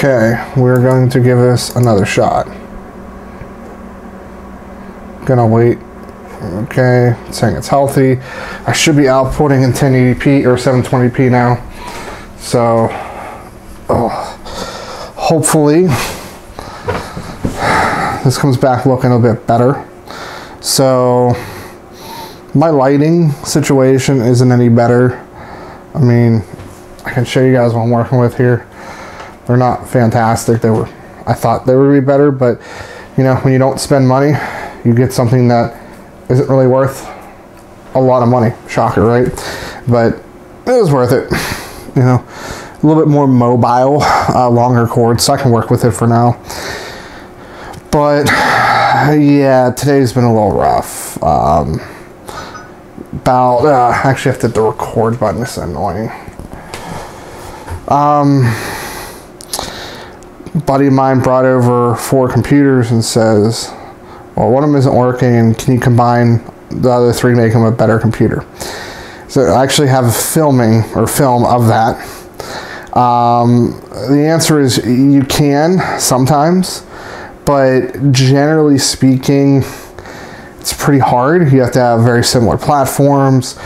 Okay, we're going to give this another shot. Gonna wait. Okay, it's saying it's healthy. I should be outputting in 1080p or 720p now. So, hopefully, this comes back looking a bit better. So, my lighting situation isn't any better. I mean, I can show you guys what I'm working with here. They're not fantastic. I thought they would be better, but you know, when you don't spend money, you get something that isn't really worth a lot of money. Shocker, right? But it was worth it. You know, a little bit more mobile, longer cord, so I can work with it for now. But yeah, today's been a little rough. Actually, I have to hit the record button. This is annoying. Buddy of mine brought over 4 computers and says, well, one of them isn't working, and can you combine the other 3 to make them a better computer? So I actually have film of that. The answer is you can sometimes, but generally speaking, it's pretty hard. You have to have very similar platforms.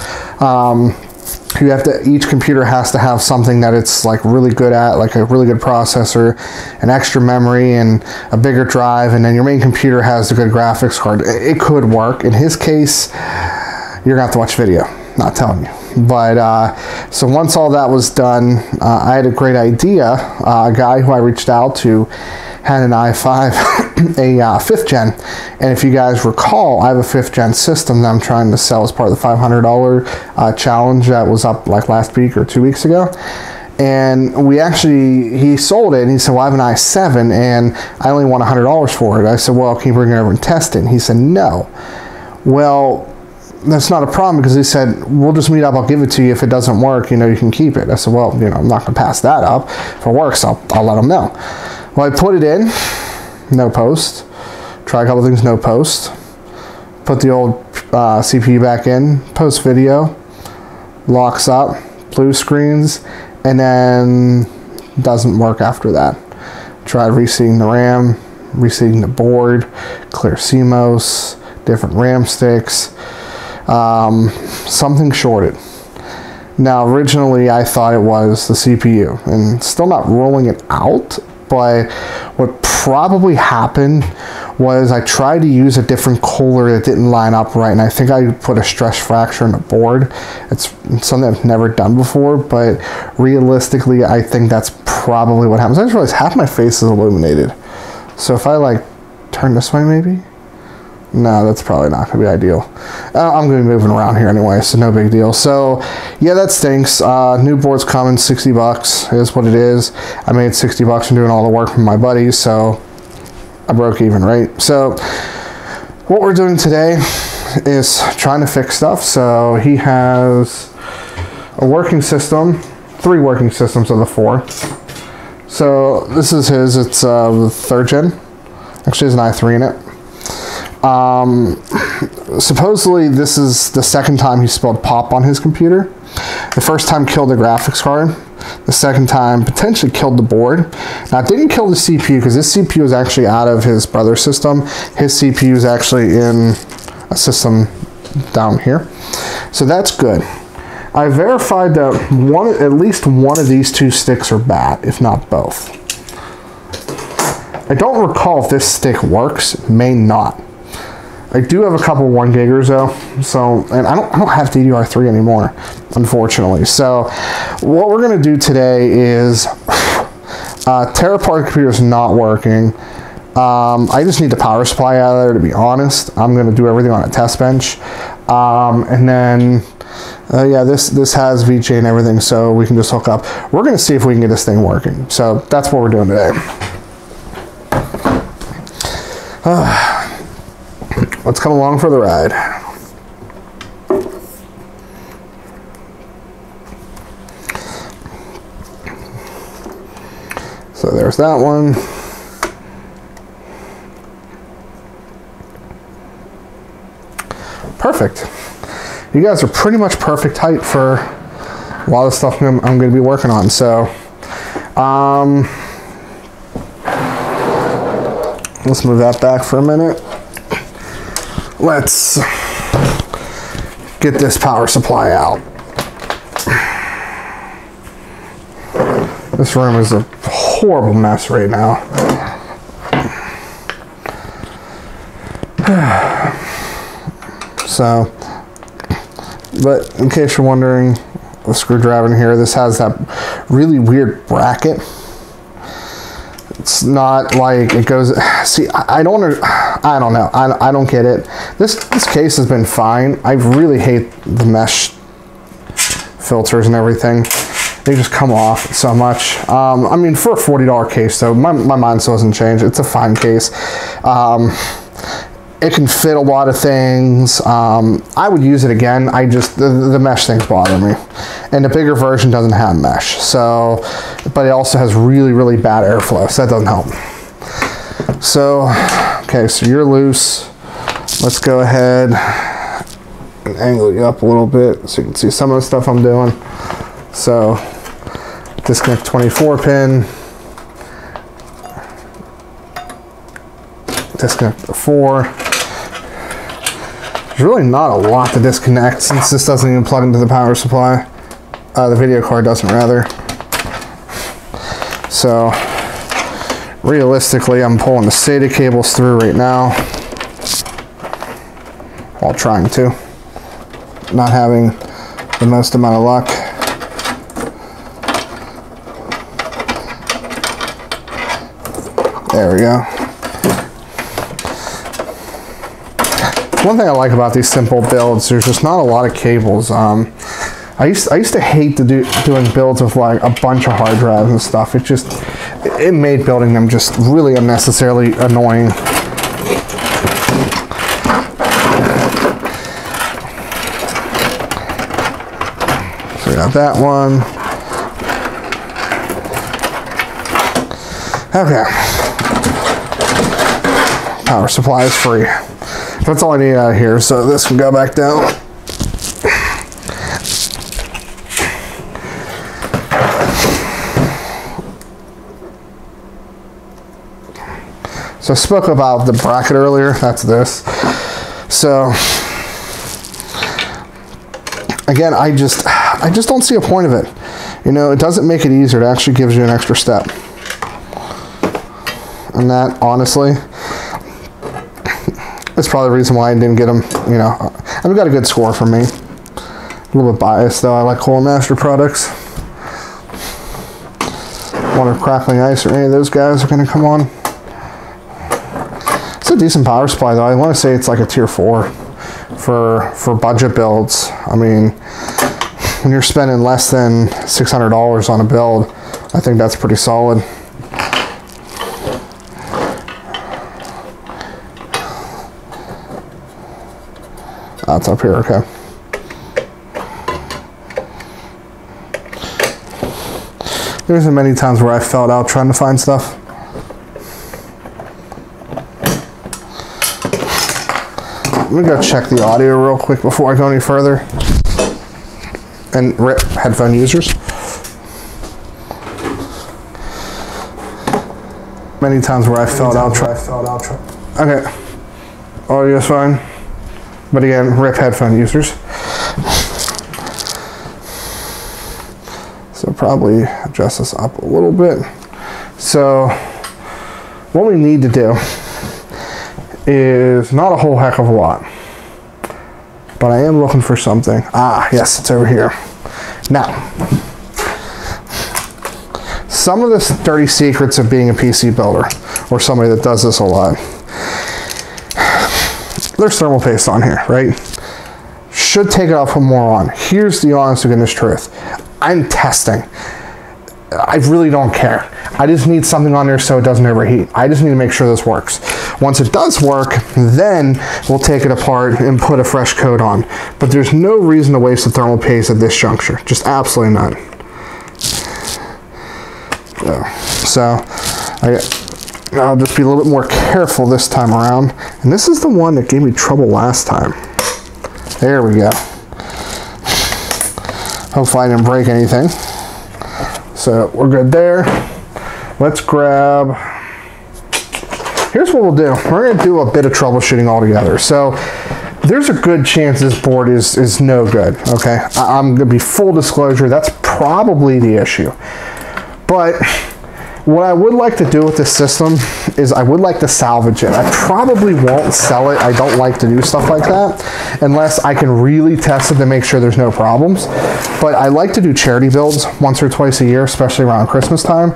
Each computer has to have something that it's like really good at, like a really good processor, an extra memory, and a bigger drive, and then your main computer has a good graphics card. It could work. In his case, you're gonna have to watch video, not telling you. But so once all that was done, I had a great idea. A guy who I reached out to had an i5, a 5th gen, and if you guys recall, I have a 5th gen system that I'm trying to sell as part of the $500 challenge that was up like last week or 2 weeks ago. And he sold it, and he said, well, I have an i7 and I only want $100 for it. I said, well, can you bring it over and test it? And he said, no. Well, that's not a problem, because he said, we'll just meet up, I'll give it to you. If it doesn't work, you know, you can keep it. I said, well, you know, I'm not gonna pass that up. If it works, I'll let him know. Well, I put it in, no post. Try a couple things, no post. Put the old CPU back in, post video, locks up, blue screens, and then doesn't work after that. Tried reseating the RAM, reseating the board, clear CMOS, different RAM sticks. Something shorted. Now, originally I thought it was the CPU, and still not ruling it out, but what probably happened was I tried to use a different cooler that didn't line up right, and I think I put a stress fracture in the board. It's something I've never done before, but realistically, I think that's probably what happens. I just realized half my face is illuminated. So if I like turn this way maybe? No, that's probably not going to be ideal. I'm going to be moving around here anyway, so no big deal. So, yeah, that stinks. New board's coming, $60 is what it is. I made $60 from doing all the work from my buddies, so I broke even, right? So, what we're doing today is trying to fix stuff. So, he has a working system, 3 working systems of the 4. So, this is his. It's the 3rd gen. Actually, there's an i3 in it. Supposedly this is the 2nd time he spilled pop on his computer. The 1st time killed the graphics card. The 2nd time potentially killed the board. Now, it didn't kill the CPU, because this CPU is actually out of his brother's system. His CPU is actually in a system down here. So that's good. I verified that at least one of these 2 sticks are bad, if not both. I don't recall if this stick works. It may not. I do have a couple 1 gigers though, so, and I don't have DDR3 anymore, unfortunately. So what we're gonna do today is tear apart the computer is not working. I just need the power supply out of there, to be honest. I'm gonna do everything on a test bench, and then yeah, this has VGA and everything, so we can just hook up. We're gonna see if we can get this thing working. So that's what we're doing today. Let's come along for the ride. So there's that one. Perfect. You guys are pretty much perfect height for a lot of stuff I'm going to be working on. So, Let's move that back for a minute. Let's get this power supply out. This room is a horrible mess right now. So, but in case you're wondering, the screwdriver in here, this has that really weird bracket. It's not like it goes, see, I don't know, I don't get it. This case has been fine. I really hate the mesh filters and everything. They just come off so much. I mean, for a $40 case though, my mind still hasn't changed. It's a fine case. It can fit a lot of things. I would use it again. The mesh things bother me. And the bigger version doesn't have mesh. So, but it also has really, really bad airflow. So that doesn't help. So, okay, so you're loose. Let's go ahead and angle you up a little bit so you can see some of the stuff I'm doing. So, disconnect 24 pin. Disconnect the 4. There's really not a lot to disconnect since this doesn't even plug into the power supply. The video card doesn't, rather. So, realistically, I'm pulling the SATA cables through right now. While trying to. Not having the most amount of luck. There we go. One thing I like about these simple builds, there's just not a lot of cables. I used to hate doing builds with like a bunch of hard drives and stuff. It made building them just really unnecessarily annoying. So we got that one. Okay. Power supply is free. That's all I need out of here, so this can go back down. So I spoke about the bracket earlier, that's this. So, again, I just don't see a point of it. You know, it doesn't make it easier, it actually gives you an extra step. And that, honestly, that's probably the reason why I didn't get them, you know. I've got a good score from me. A little bit biased though, I like Cole Master products. Wonder if Crackling Ice or any of those guys are gonna come on. It's a decent power supply though. I wanna say it's like a tier 4 for budget builds. I mean, when you're spending less than $600 on a build, I think that's pretty solid. That's up here, okay. There's been many times where I fell out trying to find stuff. Let me go check the audio real quick before I go any further. And rip headphone users. Many times where I fell out trying. Okay. Audio's fine. But again, rip headphone users. So probably adjust this up a little bit. So what we need to do is not a whole heck of a lot. But I am looking for something. Ah, yes, it's over here. Now, some of the dirty secrets of being a PC builder, or somebody that does this a lot. There's thermal paste on here, right? Should take it off, put more on. Here's the honest to goodness truth. I'm testing. I really don't care. I just need something on there so it doesn't overheat. I just need to make sure this works. Once it does work, then we'll take it apart and put a fresh coat on. But there's no reason to waste the thermal paste at this juncture. Just absolutely none. So I'll just be a little bit more careful this time around. And this is the one that gave me trouble last time. There we go. Hopefully I didn't break anything. So we're good there. Let's grab here's what we'll do. We're going to do a bit of troubleshooting altogether. So there's a good chance this board is no good, okay? I'm going to be full disclosure, that's probably the issue. But what I would like to do with this system is I would like to salvage it. I probably won't sell it. I don't like to do stuff like that unless I can really test it to make sure there's no problems. But I like to do charity builds once or twice a year, especially around Christmas time.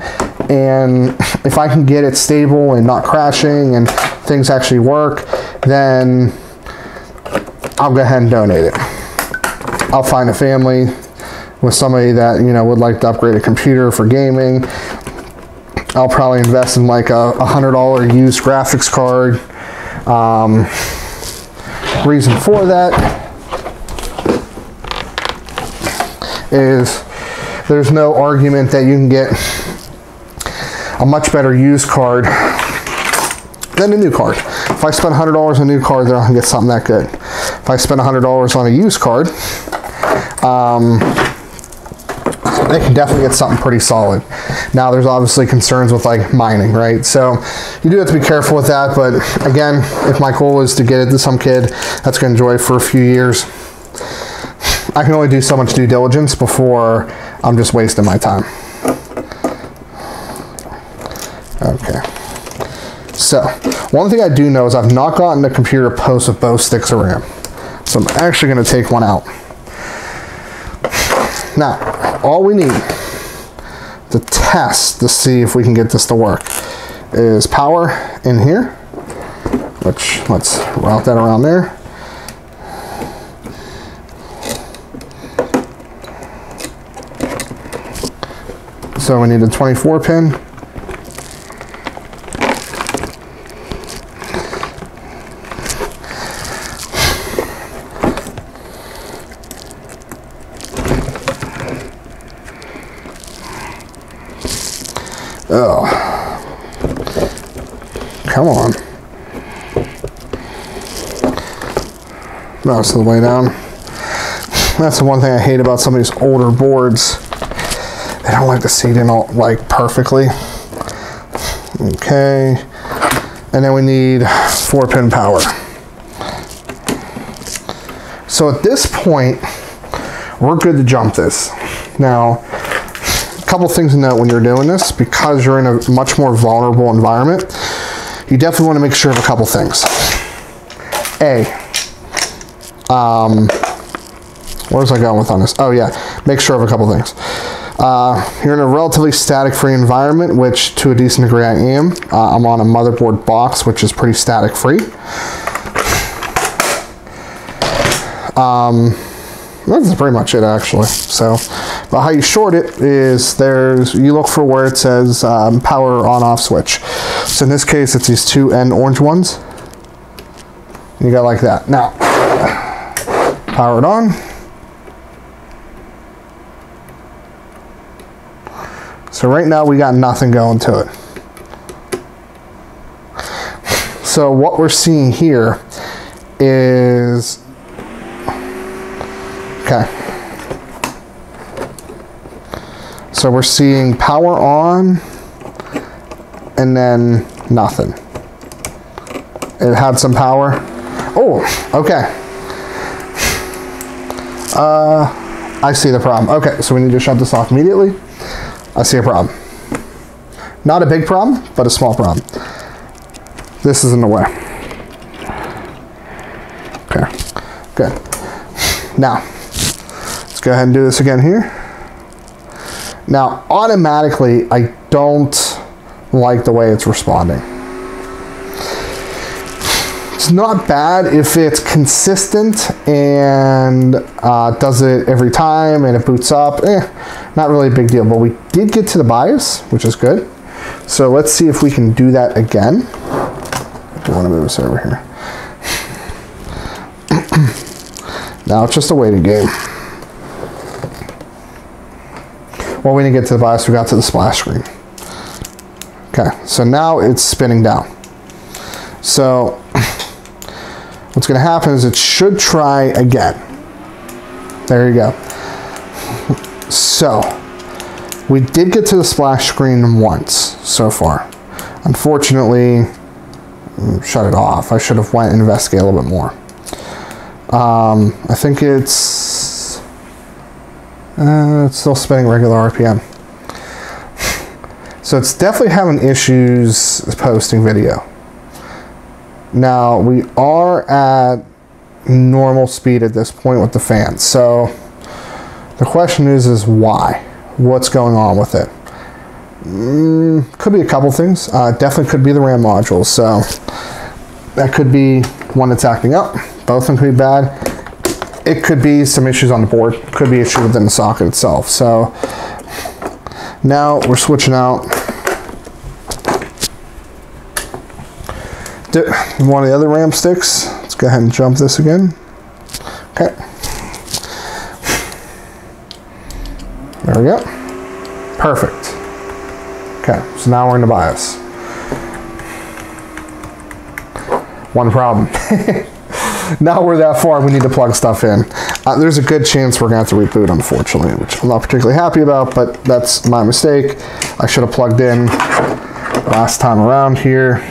And if I can get it stable and not crashing and things actually work, then I'll go ahead and donate it. I'll find a family with somebody that, you know, would like to upgrade a computer for gaming. I'll probably invest in like a $100 used graphics card. Reason for that is there's no argument that you can get a much better used card than a new card. If I spend $100 on a new card, then I can get something that good. If I spend $100 on a used card, they can definitely get something pretty solid. Now there's obviously concerns with like mining, right? So you do have to be careful with that, but again, if my goal is to get it to some kid that's gonna enjoy it for a few years, I can only do so much due diligence before I'm just wasting my time. Okay. So one thing I do know is I've not gotten a computer post with both sticks of RAM. So I'm actually gonna take one out. Now, all we need to test to see if we can get this to work is power in here, which let's route that around there. So we need a 24 pin. Oh, come on. Most of the way down. That's the one thing I hate about some of these older boards. They don't like to seat in all like perfectly. Okay. And then we need 4-pin power. So at this point, we're good to jump this. Now, couple things to note when you're doing this, because you're in a much more vulnerable environment, you definitely want to make sure of a couple things. Where's I going with on this? Oh yeah, make sure of a couple things. You're in a relatively static free environment, which to a decent degree I am. I'm on a motherboard box, which is pretty static free. That's pretty much it actually. So, but how you short it is you look for where it says power on off switch. So in this case, it's these two end orange ones. You got like that. Now, power it on. So right now we got nothing going to it. So what we're seeing here is, okay. So we're seeing power on and then nothing. It had some power. Oh, okay. I see the problem. Okay, so we need to shut this off immediately. I see a problem. Not a big problem, but a small problem. This is in the way. Okay, good. Now, let's go ahead and do this again here. Now, automatically, I don't like the way it's responding. It's not bad if it's consistent and does it every time and it boots up. Not really a big deal, but we did get to the BIOS, which is good. So let's see if we can do that again. I want to move this over here. Now it's just a waiting game. Well, we didn't get to the BIOS, we got to the splash screen. Okay, so now it's spinning down. So what's going to happen is it should try again. There you go. So we did get to the splash screen once so far. Unfortunately, shut it off. I should have went and investigated a little bit more. I think it's still spinning regular RPM. So it's definitely having issues posting video. Now we are at normal speed at this point with the fan. So the question is why? What's going on with it? Could be a couple things. Definitely could be the RAM modules. So that could be one that's acting up. Both of them could be bad. It could be some issues on the board. Could be issues within the socket itself. So now we're switching out one of the other RAM sticks. Let's go ahead and jump this again. Okay. There we go. Perfect. Okay, so now we're in the BIOS. One problem. Now we're that far, we need to plug stuff in. There's a good chance we're going to have to reboot, unfortunately, which I'm not particularly happy about, but that's my mistake. I should have plugged in last time around here.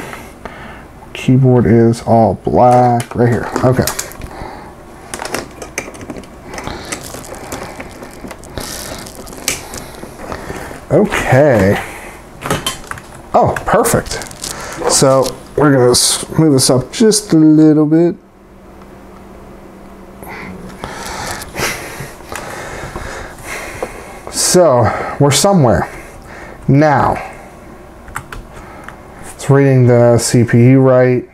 Keyboard is all black right here. Okay. Okay. Oh, perfect. So we're going to move this up just a little bit. So we're somewhere. Now, it's reading the CPU right.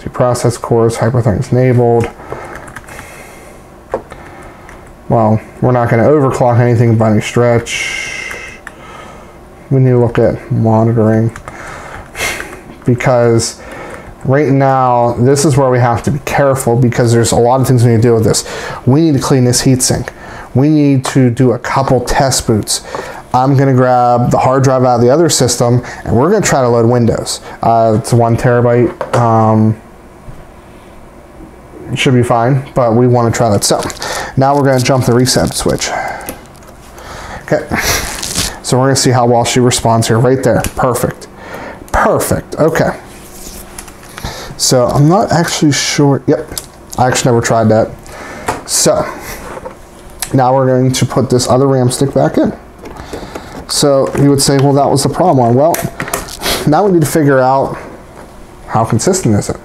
So process cores, hyperthings enabled. Well, we're not going to overclock anything by any stretch. We need to look at monitoring, because right now this is where we have to be careful, because there's a lot of things we need to do with this. We need to clean this heatsink. We need to do a couple test boots. I'm going to grab the hard drive out of the other system, and we're going to try to load Windows. It's 1 terabyte. It should be fine, but we want to try that. So now we're going to jump the reset switch. Okay. So we're going to see how well she responds here. Right there. Perfect. Perfect. Okay. So I'm not actually sure. Yep. I actually never tried that. So now we're going to put this other RAM stick back in. So you would say, well, that was the problem. Well, now we need to figure out how consistent is it.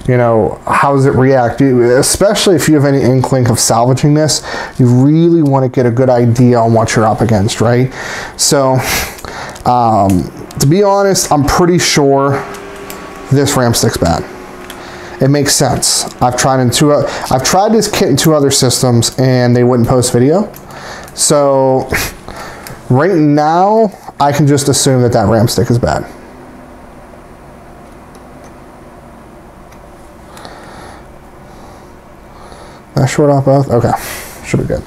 You know, how does it react? Especially if you have any inkling of salvaging this, you really want to get a good idea on what you're up against, right? So, to be honest, I'm pretty sure this RAM stick's bad. It makes sense. I've tried this kit in 2 other systems, and they wouldn't post video. So, right now, I can just assume that RAM stick is bad. Did I short off both? Okay, should be good.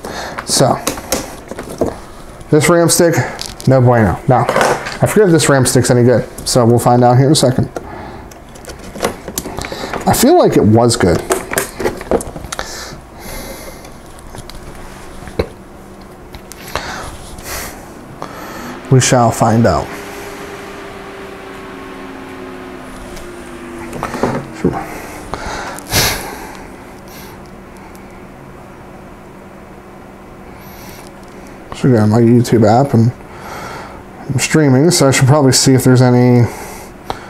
So, this RAM stick, no bueno. Now, I forget if this RAM stick's any good, so we'll find out here in a second. I feel like it was good. We shall find out. So I got my YouTube app and I'm streaming, so I should probably see if there's any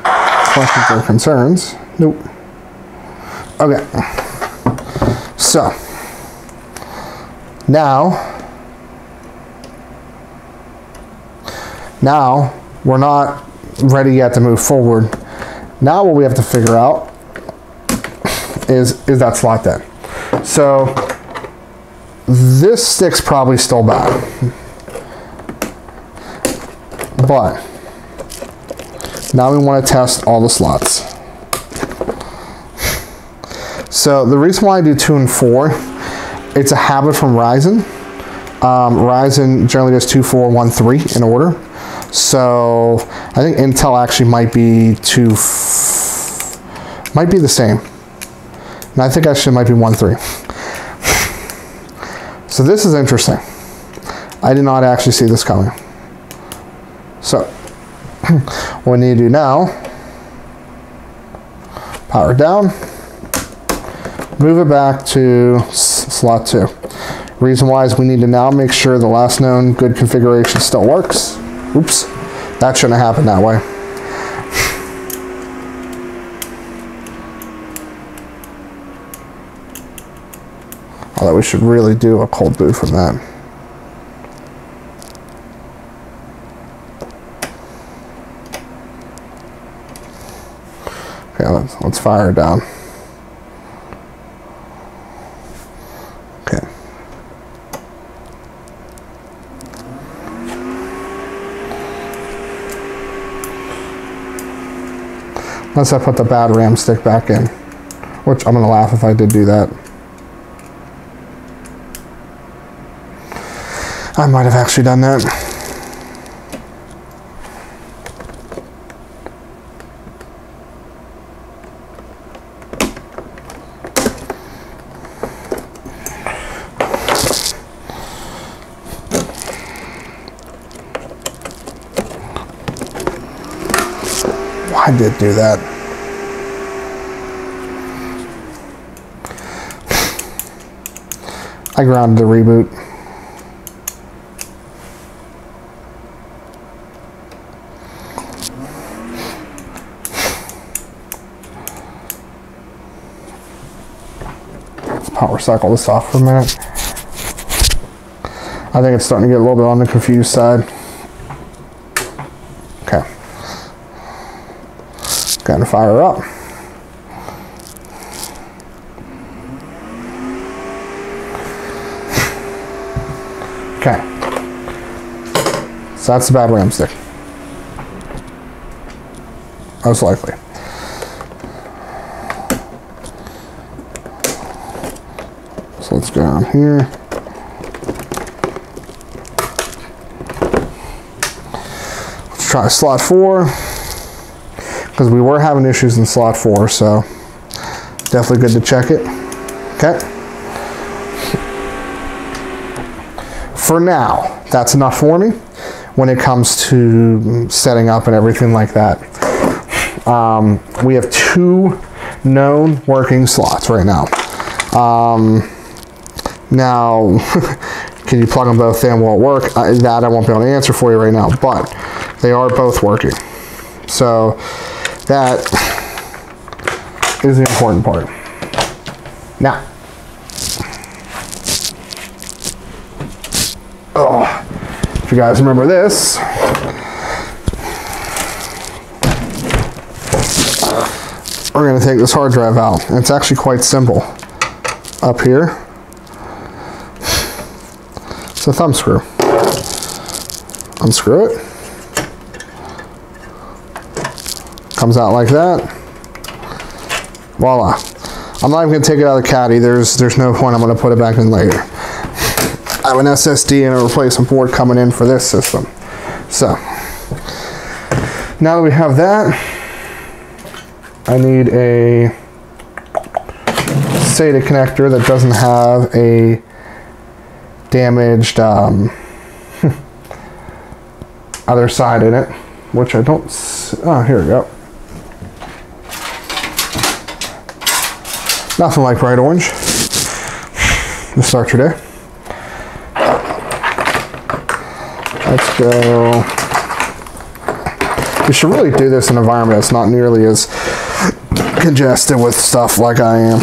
questions or concerns. Nope. Okay. So now we're not ready yet to move forward. Now what we have to figure out is that slot dead. So this stick's probably still bad, but now we want to test all the slots. So the reason why I do 2 and 4, it's a habit from Ryzen. Ryzen generally does 2, 4, 1, 3 in order. So I think Intel actually might be the same. And I think actually might be 1, 3. So this is interesting. I did not actually see this coming. So What we need to do now, power it down, move it back to slot 2. Reason why is we need to now make sure the last known good configuration still works. Oops, that shouldn't have happened that way. Although we should really do a cold boot from that. Okay, let's fire it down. Okay. Unless I put the bad RAM stick back in, which I'm gonna laugh if I did do that. I might have actually done that. I did do that. I grounded the reboot. Let's power cycle this off for a minute. I think it's starting to get a little bit on the confused side. Okay. Gonna fire her up. Okay. So that's the bad RAM stick. Most likely. So let's go down here. Let's try slot 4. Because we were having issues in slot 4, so definitely good to check it. Okay. For now, that's enough for me when it comes to setting up and everything like that. We have 2 known working slots right now. Now, can you plug them both in? Will it work? That I won't be able to answer for you right now, but they are both working. So that is the important part. Now, if you guys remember this, we're going to take this hard drive out. And it's actually quite simple. Up here, it's a thumb screw. Unscrew it. Comes out like that. Voila. I'm not even going to take it out of the caddy. There's no point. I'm going to put it back in later. I have an SSD and a replacement board coming in for this system. So, now that we have that, I need a SATA connector that doesn't have a damaged other side in it, which I don't see. Oh, here we go. Nothing like bright orange to start your day. Let's go. We should really do this in an environment that's not nearly as congested with stuff like I am.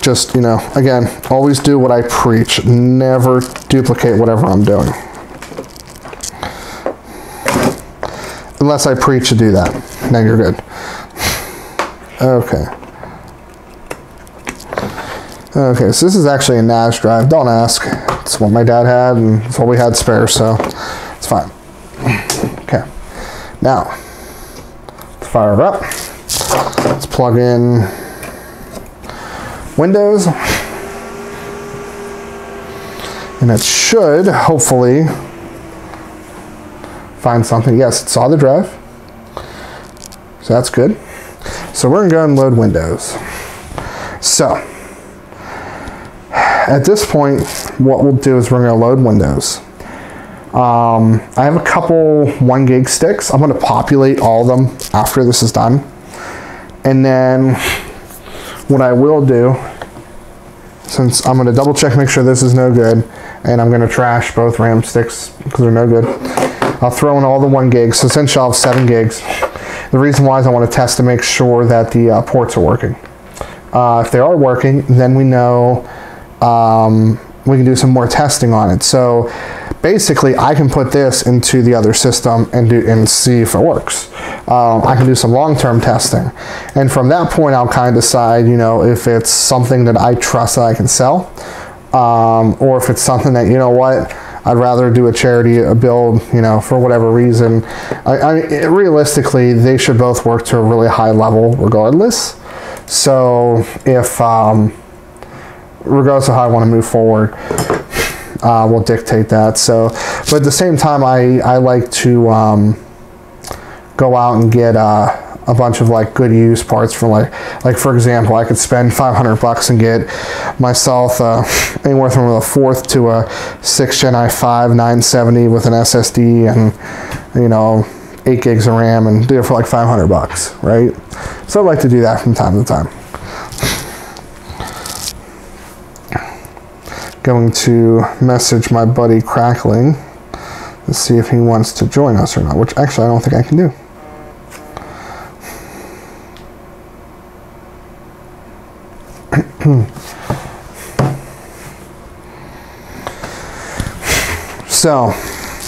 Just, you know, again, always do what I preach. Never duplicate whatever I'm doing. Unless I preach to do that. Then you're good. Okay. Okay, so this is actually a NAS drive. Don't ask. It's what my dad had, and it's what we had spare, so it's fine. Okay. Now, let's fire it up. Let's plug in Windows. And it should, hopefully, find something. Yes, it saw the drive. So that's good. So we're going to go and load Windows. So, at this point, what we'll do is we're going to load Windows. I have a couple 1 gig sticks. I'm going to populate all of them after this is done. And then what I will do, since I'm going to double check, make sure this is no good, and I'm going to trash both RAM sticks because they're no good, I'll throw in all the 1 gigs. So essentially I'll have 7 gigs. The reason why is I want to test to make sure that the ports are working. If they are working, then we know we can do some more testing on it. So basically I can put this into the other system and see if it works. I can do some long-term testing, and from that point I'll kind of decide, you know, if it's something that I trust that I can sell, or if it's something that, you know what, I'd rather do a charity build, you know, for whatever reason. Realistically, they should both work to a really high level regardless. So if regardless of how I want to move forward, will dictate that. So, but at the same time, I like to go out and get a bunch of like good used parts from like for example, I could spend $500 and get myself anywhere from a 4th to a 6th Gen i5 970 with an SSD and, you know, 8 gigs of RAM, and do it for like $500, right? So I like to do that from time to time. Going to message my buddy Crackling to see if he wants to join us or not, which actually I don't think I can do. So,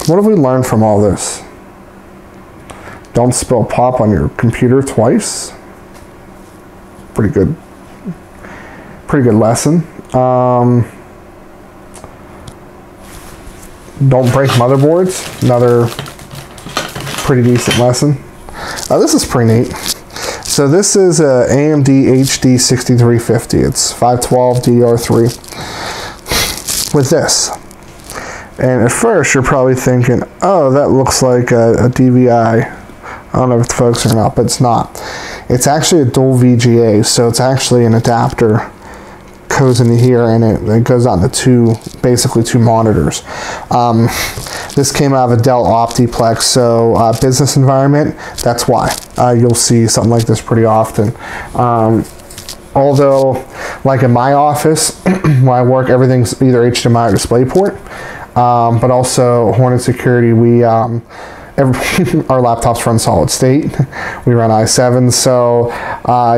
what have we learned from all this? Don't spill pop on your computer twice. Pretty good lesson. Don't break motherboards. Another pretty decent lesson. This is pretty neat. So this is a AMD HD 6350. It's 512 DDR3 with this. And at first you're probably thinking, oh, that looks like a DVI. I don't know if it's focusing or not, but it's not. It's actually a dual VGA, so it's actually an adapter. Goes into here, and it goes out into basically 2 monitors. This came out of a Dell Optiplex, so business environment, that's why. You'll see something like this pretty often. Although, like in my office, when I work, everything's either HDMI or DisplayPort. But also, Hornet Security, we our laptops run solid state. We run i7, so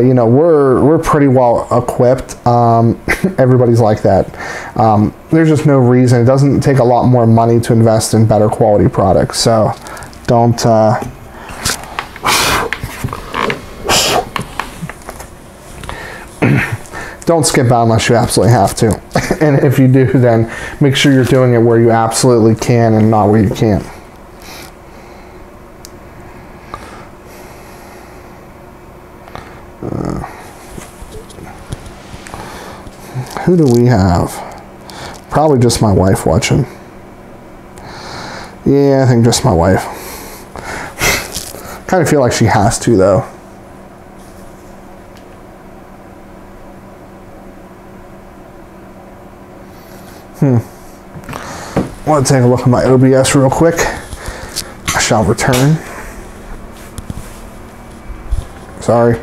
you know, we're pretty well equipped. Everybody's like that. There's just no reason. It doesn't take a lot more money to invest in better quality products. So don't don't skip out unless you absolutely have to. And if you do, then make sure you're doing it where you absolutely can and not where you can't. Who do we have? Probably just my wife watching. Yeah, I think just my wife. Kind of feel like she has to, though. I want to take a look at my OBS real quick. I shall return. Sorry.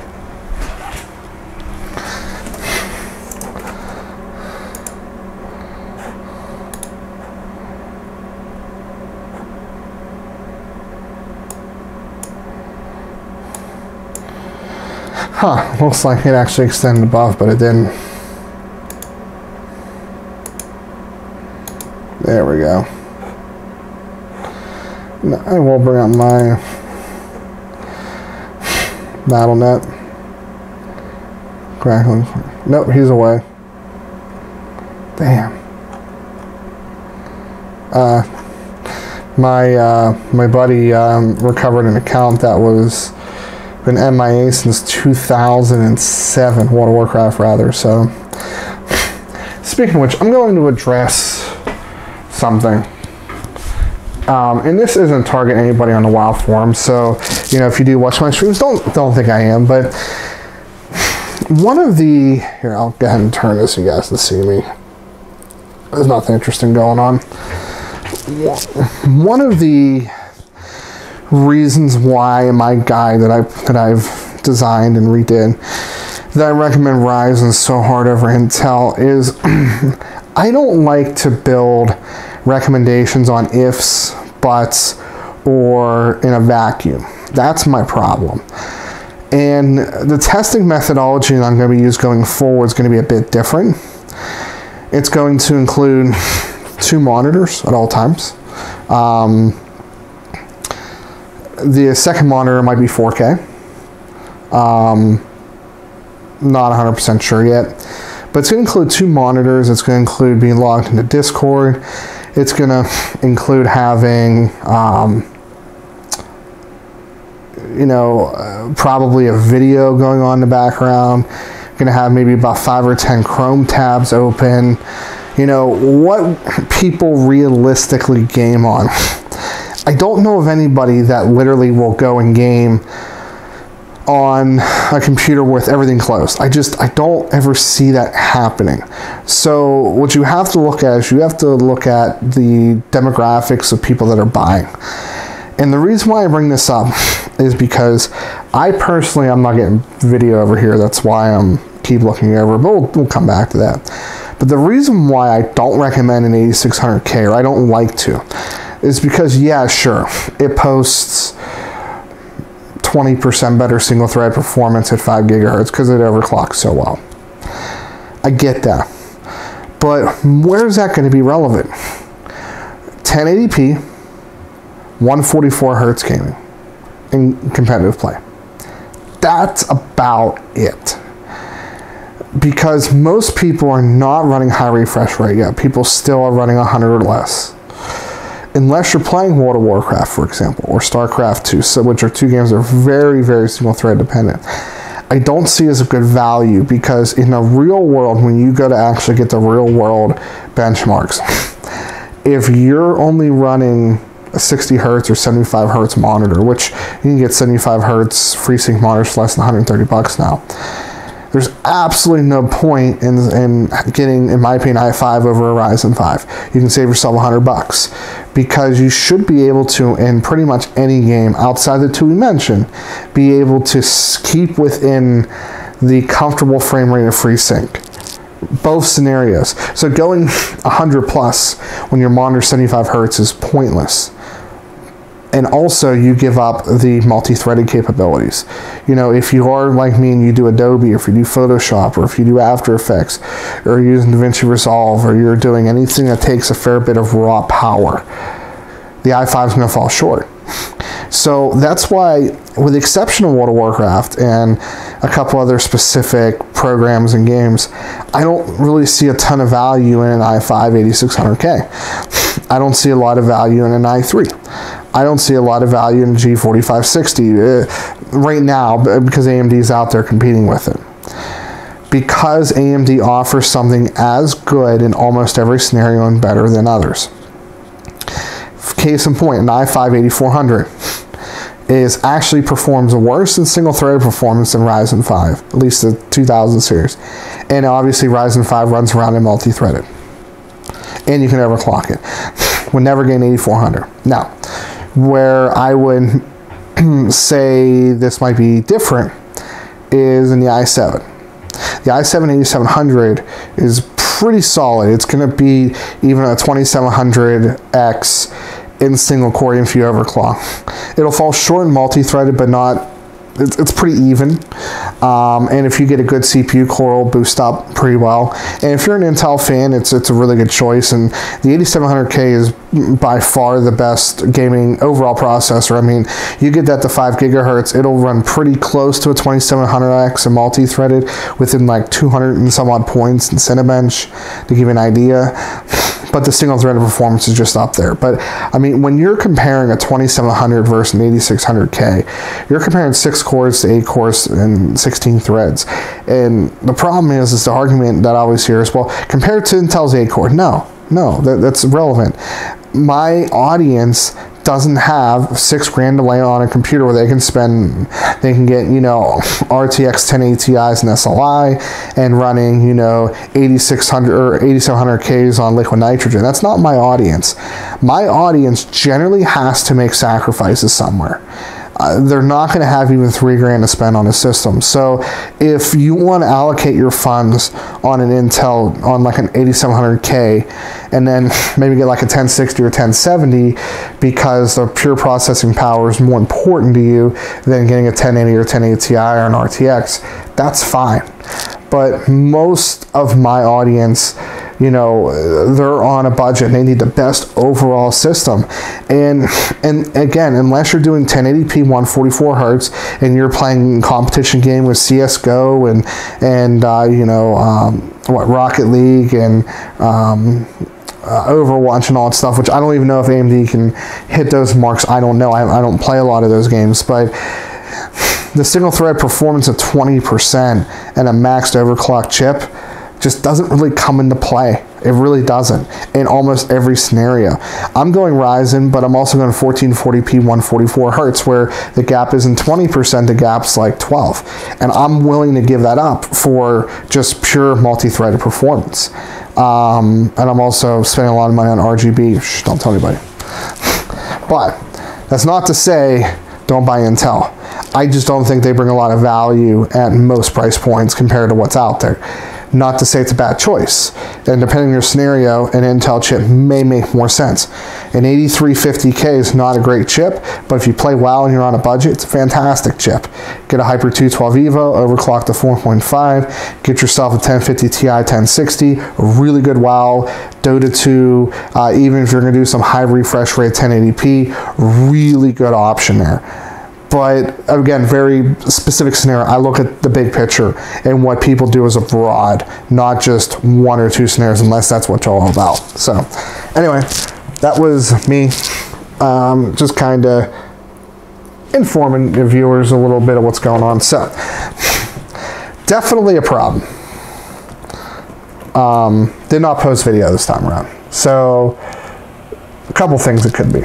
Huh, looks like it actually extended above, but it didn't. There we go. I will bring up my BattleNet. Crackling. Nope, he's away. Damn. My buddy recovered an account that was been MIA since 2007, World of Warcraft rather. So, speaking of which, I'm going to address something. And this isn't target anybody on the WoW forum, so you know, if you do watch my streams, don't think I am. But one of the here, I'll go ahead and turn this so you guys can see me. There's nothing interesting going on. one of the reasons why in my guide that I've designed and redid that I recommend Ryzen so hard over Intel is I don't like to build recommendations on ifs, buts, or in a vacuum. That's my problem. And the testing methodology that I'm going to be using going forward is going to be a bit different. It's going to include 2 monitors at all times. The second monitor might be 4K. Not 100% sure yet. But it's going to include 2 monitors. It's going to include being logged into Discord. It's going to include having, probably a video going on in the background. Going to have maybe about 5 or 10 Chrome tabs open. What people realistically game on. I don't know of anybody that literally will go and game on a computer with everything closed. I don't ever see that happening. So what you have to look at is you have to look at the demographics of people that are buying. And the reason why I bring this up is because I personally, I'm not getting video over here. That's why I'm keep looking over, but we'll come back to that. But the reason why I don't recommend an 8600K, or I don't like to, is because, yeah, sure, it posts 20% better single thread performance at 5 gigahertz because it overclocks so well. I get that. But where's that going to be relevant? 1080p, 144 hertz gaming in competitive play. That's about it. Because most people are not running high refresh rate yet. People still are running 100 or less. Unless you're playing World of Warcraft, for example, or StarCraft 2, so which are 2 games that are very, very single thread dependent. I don't see as a good value because in the real world, when you go to actually get the real world benchmarks, if you're only running a 60 hertz or 75 hertz monitor, which you can get 75 hertz FreeSync monitors for less than $130 now, there's absolutely no point in getting, in my opinion, i5 over a Ryzen 5. You can save yourself $100 because you should be able to, in pretty much any game outside the 2 we mentioned, be able to keep within the comfortable frame rate of FreeSync. Both scenarios. So going 100 plus when your monitor 75 hertz is pointless. And also you give up the multi-threaded capabilities. If you are like me and you do Adobe, or if you do Photoshop, or if you do After Effects, or you're using DaVinci Resolve, or you're doing anything that takes a fair bit of raw power, the i5 is going to fall short. So that's why, with the exception of World of Warcraft and a couple other specific programs and games, I don't really see a ton of value in an i5 8600K. I don't see a lot of value in an i3. I don't see a lot of value in a G4560 right now because AMD is out there competing with it. Because AMD offers something as good in almost every scenario and better than others. Case in point, an i5 8400 actually performs worse in single-threaded performance than Ryzen 5, at least the 2000 series. And obviously Ryzen 5 runs around in multi-threaded. And you can overclock it. Would never gain 8400. Now, where I would say this might be different is in the i7. The i7 8700 is pretty solid. It's going to be even a 2700X in single core if you overclock. It'll fall short in multi-threaded, but not. It's pretty even. And if you get a good CPU core, it'll boost up pretty well. And if you're an Intel fan, it's a really good choice. And the 8700K is by far the best gaming overall processor. I mean, you get that to 5 gigahertz, it'll run pretty close to a 2700X in multi-threaded within like 200 and some odd points in Cinebench, to give you an idea. But the single-threaded performance is just up there. But, I mean, when you're comparing a 2700 versus an 8600K, you're comparing 6 cores to 8 cores and 16 threads. And the problem is the argument that I always hear is, well, compared to Intel's 8-core. No, that's irrelevant. My audience doesn't have $6,000 to lay on a computer where they can get, you know, RTX 1080 Ti's and SLI and running, you know, 8600 or 8700Ks on liquid nitrogen. That's not my audience. My audience generally has to make sacrifices somewhere. They're not going to have even $3,000 to spend on a system. So if you want to allocate your funds on an Intel, on like an 8700K, and then maybe get like a 1060 or 1070 because the pure processing power is more important to you than getting a 1080 or 1080 Ti or an RTX, that's fine. But most of my audience, you know, they're on a budget and they need the best overall system. And again, unless you're doing 1080p 144 hertz and you're playing competition game with CSGO and you know, what, Rocket League and Overwatch and all that stuff, which I don't even know if AMD can hit those marks. I don't know. I don't play a lot of those games, but the single thread performance of 20% and a maxed overclock chip just doesn't really come into play. It really doesn't in almost every scenario. I'm going Ryzen, but I'm also going 1440p 144 hertz where the gap isn't 20%, the gap's like 12. And I'm willing to give that up for just pure multi-threaded performance. And I'm also spending a lot of money on RGB. Shh, don't tell anybody. But that's not to say don't buy Intel. I just don't think they bring a lot of value at most price points compared to what's out there. Not to say it's a bad choice. And depending on your scenario, an Intel chip may make more sense. An 8350K is not a great chip, but if you play WoW and you're on a budget, it's a fantastic chip. Get a Hyper 212 Evo, overclock to 4.5, get yourself a 1050 Ti 1060, a really good WoW, Dota 2, even if you're gonna do some high refresh rate 1080p, really good option there. But again, very specific scenario. I look at the big picture and what people do as a broad, not just one or two scenarios, unless that's what you're all about. So anyway, that was me just kind of informing the viewers a little bit of what's going on. So definitely a problem. Did not post video this time around. So a couple things it could be.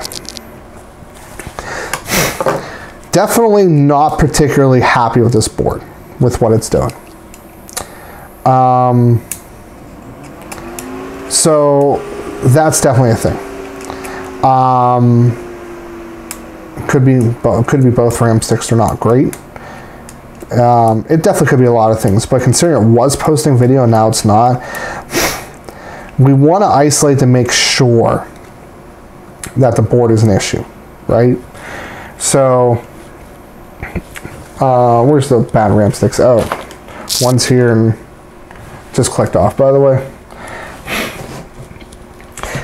Definitely not particularly happy with this board, with what it's doing. So that's definitely a thing. Could be both RAM sticks are not great. It definitely could be a lot of things, but considering it was posting video and now it's not, we want to isolate to make sure that the board is an issue, right? So where's the bad RAM sticks? Oh, one's here and just clicked off, by the way.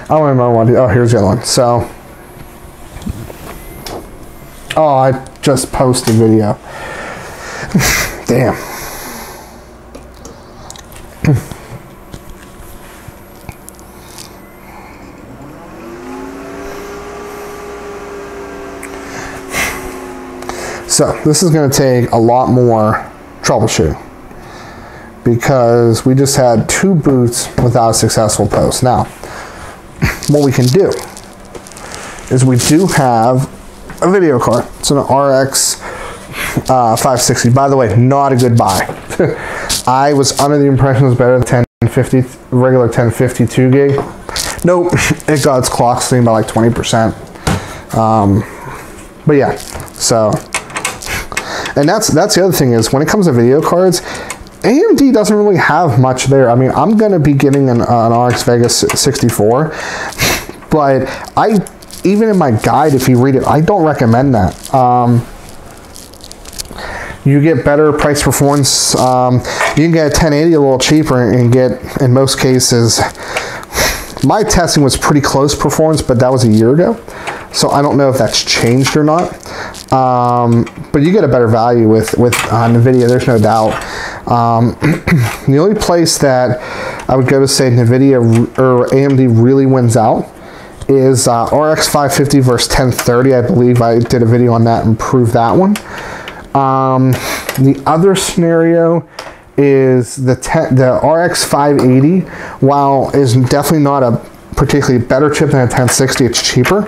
I don't remember one. Oh, here's the other one. So, oh, I just posted video. Damn. So this is going to take a lot more troubleshooting because we just had 2 boots without a successful post. Now, what we can do is we do have a video card. It's an RX 560. By the way, not a good buy. I was under the impression it was better than 1050, regular 1052 gig. Nope, it got its clock stream by like 20%. But yeah, so. And that's the other thing is when it comes to video cards, AMD doesn't really have much there. I mean, I'm going to be getting an RX Vegas 64, but even in my guide, if you read it, I don't recommend that. You get better price performance. You can get a 1080 a little cheaper and get, in most cases, my testing was pretty close performance, but that was a year ago. So I don't know if that's changed or not. But you get a better value with NVIDIA, there's no doubt. The only place that I would go to say NVIDIA or AMD really wins out is RX 550 versus 1030. I believe I did a video on that and proved that one. The other scenario is the RX 580, while is definitely not a particularly better chip than a 1060, it's cheaper.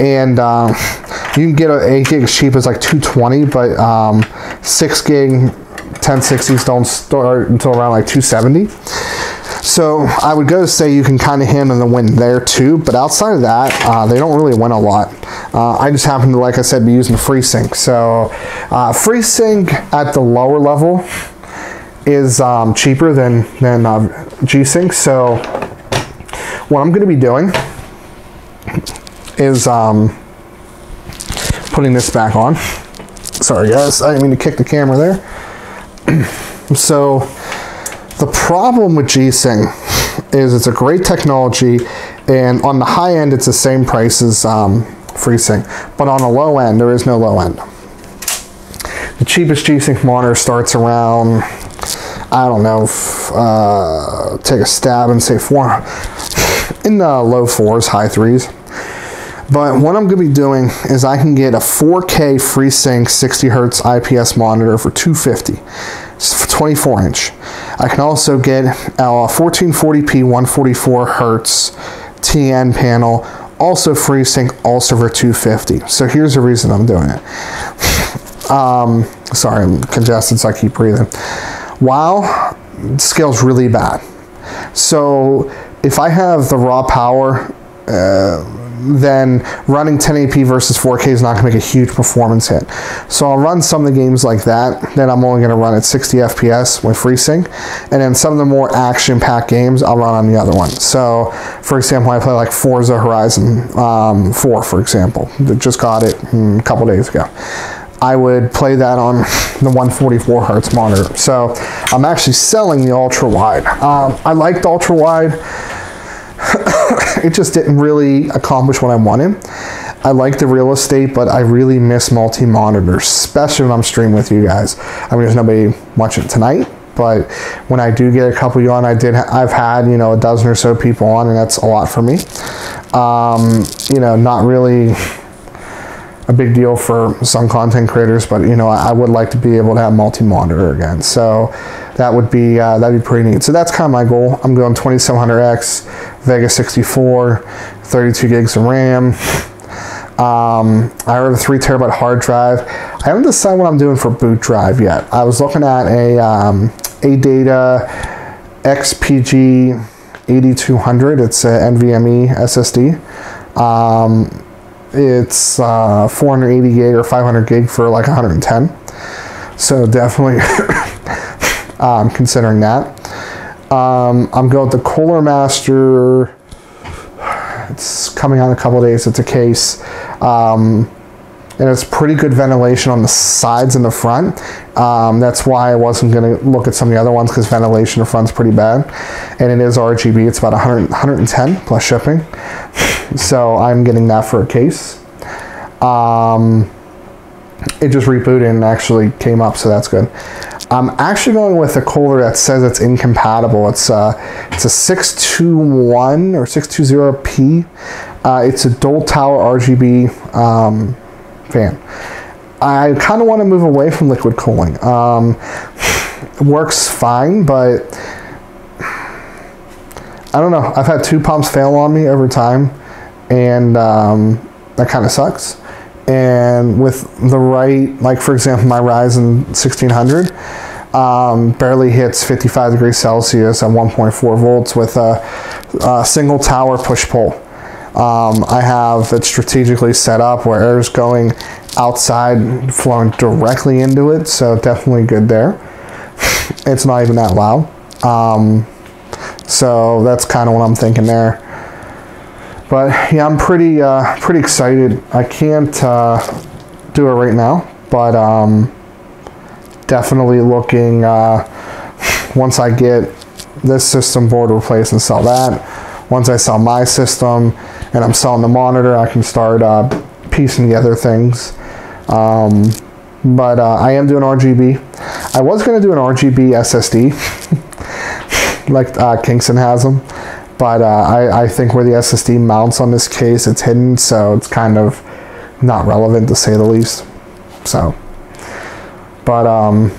And you can get an 8 gig as cheap as like $220, but 6 gig 1060s don't start until around like $270. So I would go to say you can kind of handle the win there too, but outside of that, they don't really win a lot. I just happen to, like I said, be using FreeSync. So FreeSync at the lower level is cheaper than G-Sync. So what I'm going to be doing is putting this back on. Sorry guys, I didn't mean to kick the camera there. So the problem with G-Sync is it's a great technology, and on the high end it's the same price as FreeSync, but on the low end there is no low end. The cheapest G-Sync monitor starts around, I don't know, take a stab and say in the low 4s, high 3s. But what I'm going to be doing is I can get a 4K FreeSync 60 Hertz IPS monitor for $250. It's 24 inch. I can also get a 1440p 144 Hertz TN panel, also FreeSync, also for $250. So here's the reason I'm doing it. Sorry, I'm congested, so I keep breathing. Wow, the scale's really bad. So if I have the raw power, then running 1080p versus 4K is not going to make a huge performance hit. So I'll run some of the games like that, then I'm only going to run at 60 FPS with FreeSync, and then some of the more action-packed games I'll run on the other one. So, for example, I play like Forza Horizon 4, for example. Just got it a couple days ago. I would play that on the 144 Hertz monitor. So I'm actually selling the ultra-wide. I liked ultra-wide. It just didn't really accomplish what I wanted. I like the real estate, but I really miss multi-monitors, especially when I'm streaming with you guys. I mean, there's nobody watching tonight, but when I do get a couple of you on, I've had, you know, a dozen or so people on, and that's a lot for me. You know, not really a big deal for some content creators, but you know, I would like to be able to have multi-monitor again. So that would be that'd be pretty neat. So that's kind of my goal. I'm going 2700X, Vega 64, 32 gigs of RAM. I have a 3 terabyte hard drive. I haven't decided what I'm doing for boot drive yet. I was looking at a ADATA XPG 8200. It's an NVMe SSD. It's 480 gig or 500 gig for like 110. So definitely considering that. I'm going with the Cooler Master. It's coming out in a couple of days. It's a case. And it's pretty good ventilation on the sides and the front. That's why I wasn't going to look at some of the other ones, because ventilation in the front's pretty bad. And it is RGB. It's about 110 plus shipping. So I'm getting that for a case. It just rebooted and actually came up, so that's good. I'm actually going with a cooler that says it's incompatible. It's a 621 or 620p. It's a dual tower RGB fan. I kind of want to move away from liquid cooling. It works fine, but I don't know. I've had 2 pumps fail on me over time, and that kind of sucks. And with the right, like for example, my Ryzen 1600 barely hits 55 degrees Celsius at 1.4 volts with a single tower push-pull. I have it strategically set up where air is going outside, flowing directly into it, so definitely good there. It's not even that loud. So that's kind of what I'm thinking there. But yeah, I'm pretty excited. I can't do it right now, but definitely looking, once I get this system board replaced and sell that, once I sell my system and I'm selling the monitor, I can start piecing together things. But I am doing RGB. I was going to do an RGB SSD, like Kingston has them. But I think where the SSD mounts on this case, it's hidden, so it's kind of not relevant to say the least. So, but I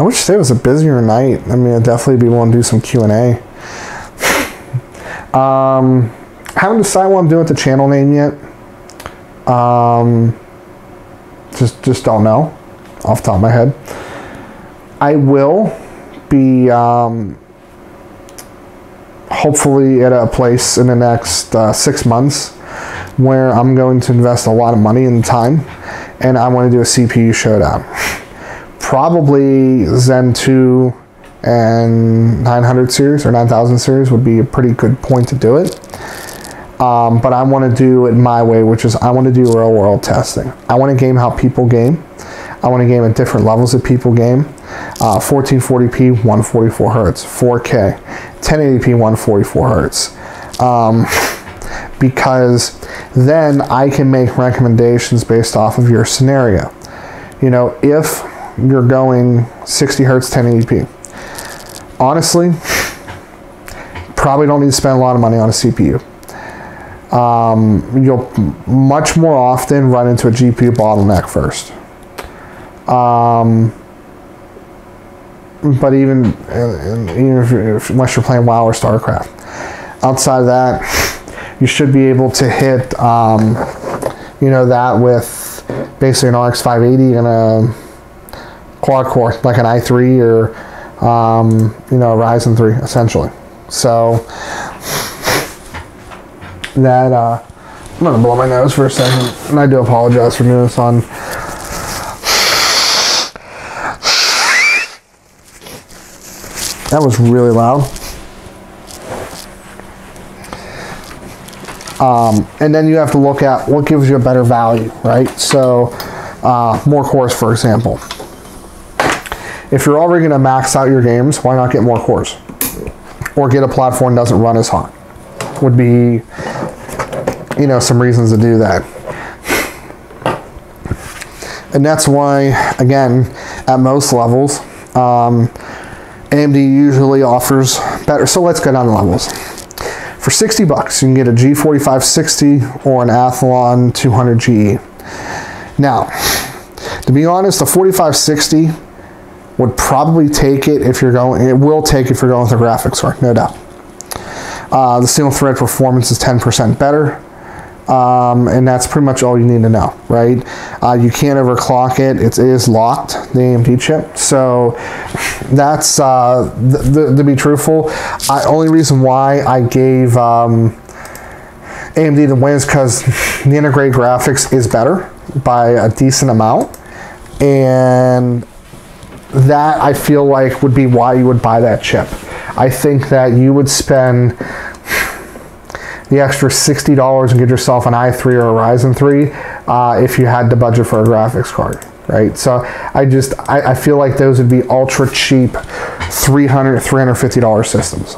wish today was a busier night. I mean, I'd definitely be willing to do some Q&A. Haven't decided what I'm doing with the channel name yet. Just don't know off the top of my head. I will be hopefully at a place in the next 6 months where I'm going to invest a lot of money and time, and I want to do a CPU showdown. Probably Zen 2 and 900 series or 9000 series would be a pretty good point to do it. But I want to do it my way, which is I want to do real world testing. I want to game how people game. I want to game at different levels that people game. 1440p, 144 hertz, 4K, 1080p, 144 hertz. Because then I can make recommendations based off of your scenario. You know, if you're going 60 hertz, 1080p, honestly, probably don't need to spend a lot of money on a CPU. You'll much more often run into a GPU bottleneck first. But even if unless you're playing WoW or StarCraft, outside of that, you should be able to hit, you know, that with basically an RX 580 and a quad core, like an i3 or, you know, a Ryzen 3, essentially. So that, I'm gonna blow my nose for a second, and I do apologize for doing this on. That was really loud. And then you have to look at what gives you a better value, right? So more cores, for example. If you're already going to max out your games, why not get more cores? Or get a platform that doesn't run as hot? Would be, you know, some reasons to do that. And that's why, again, at most levels, AMD usually offers better. So let's go down the levels. For 60 bucks, you can get a G4560 or an Athlon 200 GE. Now, to be honest, the 4560 would probably take it if you're going, it will take if you're going with a graphics card, no doubt. The single thread performance is 10% better. And that's pretty much all you need to know, right? You can't overclock it. It is locked, the AMD chip. So that's, to be truthful, only reason why I gave AMD the win is because the integrated graphics is better by a decent amount. And that, I feel like, would be why you would buy that chip. I think that you would spend the extra $60 and get yourself an i3 or a Ryzen 3 if you had the budget for a graphics card, right? So I feel like those would be ultra cheap $350 systems.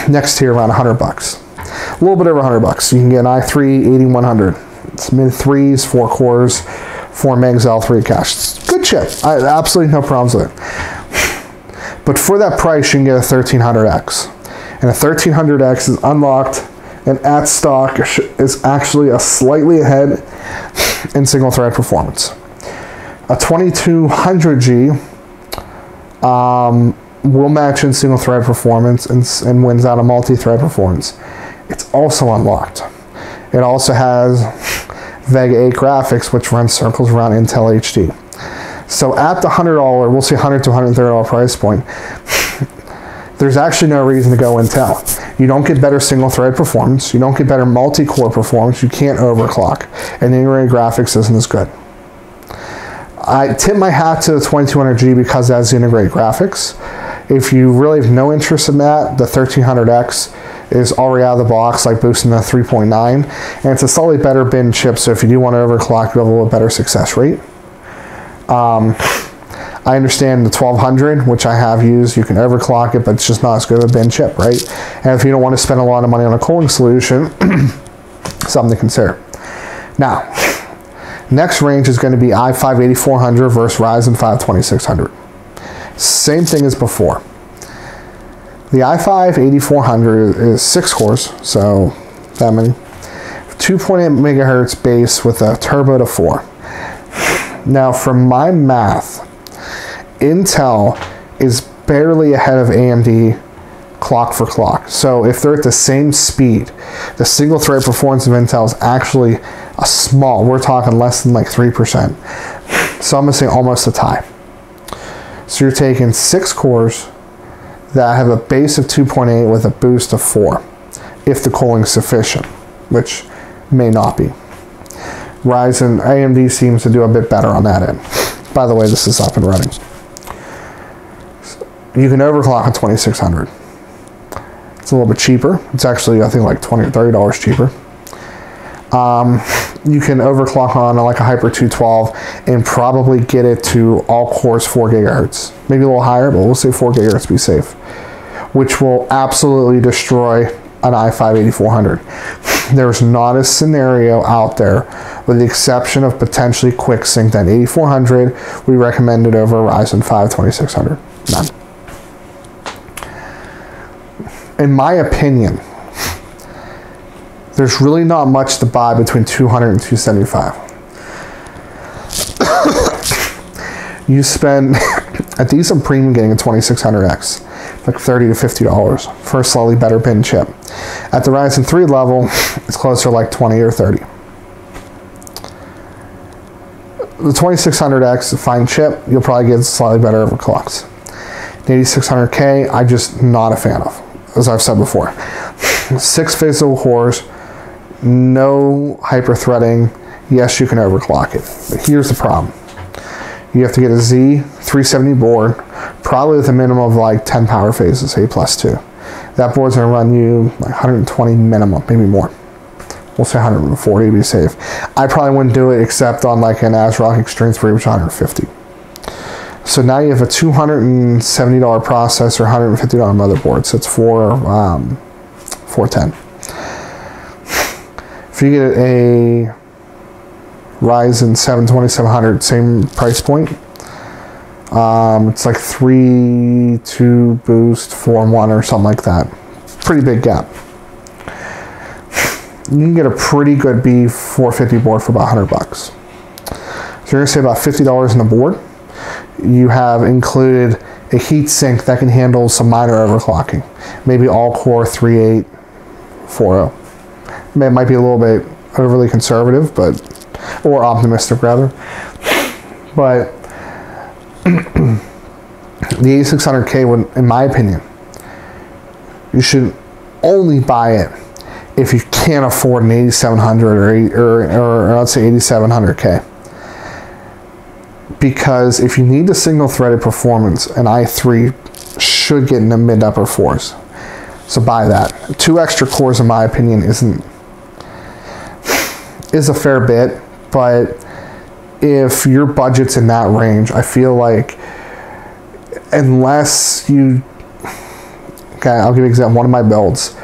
Next tier, around 100 bucks. A little bit over 100 bucks. You can get an i3 8100. It's mid 3s, 4 cores, 4 megs L3 cache. It's a good chip. Absolutely no problems with it. But for that price, you can get a 1300X. And a 1300X is unlocked and at stock is actually a slightly ahead in single thread performance. A 2200G will match in single thread performance and wins out a multi-thread performance. It's also unlocked. It also has Vega 8 graphics, which runs circles around Intel HD. So at the $100, we'll say $100 to $130 price point, there's actually no reason to go Intel. You don't get better single thread performance. You don't get better multi-core performance. You can't overclock. And the integrated graphics isn't as good. I tip my hat to the 2200G because it has the integrated graphics. If you really have no interest in that, the 1300X is already out of the box, like boosting the 3.9. And it's a slightly better bin chip, so if you do want to overclock, you have a little better success rate. I understand the 1200, which I have used, you can overclock it, but it's just not as good of a bin chip, right? And if you don't want to spend a lot of money on a cooling solution, something to consider. Now, next range is going to be i5 8400 versus Ryzen 5 2600. Same thing as before. The i5 8400 is 6 cores, so that many. 2.8 megahertz base with a turbo to 4. Now, from my math, Intel is barely ahead of AMD clock for clock. So if they're at the same speed, the single thread performance of Intel is actually A small, we're talking less than like 3%. So I'm gonna say almost a tie. So you're taking 6 cores that have a base of 2.8 with a boost of 4, if the cooling's sufficient, which may not be. AMD seems to do a bit better on that end. By the way, this is up and running. You can overclock a 2600. It's a little bit cheaper. It's actually, I think, like $20 or $30 cheaper. You can overclock on like a Hyper 212 and probably get it to all cores 4 gigahertz. Maybe a little higher, but we'll say 4 gigahertz to be safe, which will absolutely destroy an i5-8400. There's not a scenario out there, with the exception of potentially QuickSync, that 8400 we recommended over a Ryzen 5 2600. None. In my opinion, there's really not much to buy between 200 and 275. You spend a decent premium getting a 2600X, like $30 to $50 for a slightly better pin chip. At the Ryzen 3 level, it's closer to like 20 or 30. The 2600X, a fine chip, you'll probably get slightly better overclocks. The 8600K, I'm just not a fan of, as I've said before. 6 physical cores, no hyper-threading. Yes, you can overclock it, but here's the problem. You have to get a Z370 board, probably with a minimum of like 10 power phases, A+2. That board's gonna run you like 120 minimum, maybe more. We'll say 140 to be safe. I probably wouldn't do it except on like an ASRock Extreme 3, which is 150. So now you have a $270 processor, $150 motherboard, so it's $410. If you get a Ryzen 7 2700, same price point, it's like 3-2 boost, 4-1 or something like that. Pretty big gap. You can get a pretty good B450 board for about $100. So you're gonna say about $50 in the board. You have included a heatsink that can handle some minor overclocking. Maybe all-core 3840. It might be a little bit overly conservative, but, or optimistic rather. But the 8600K would, in my opinion, you should only buy it if you can't afford an 8700 or let's say 8700K. Because if you need the single threaded performance, an i3 should get in the mid upper 4s. So buy that. 2 extra cores, in my opinion, is a fair bit, but if your budget's in that range, I feel like unless you, okay, I'll give you an example. One of my builds,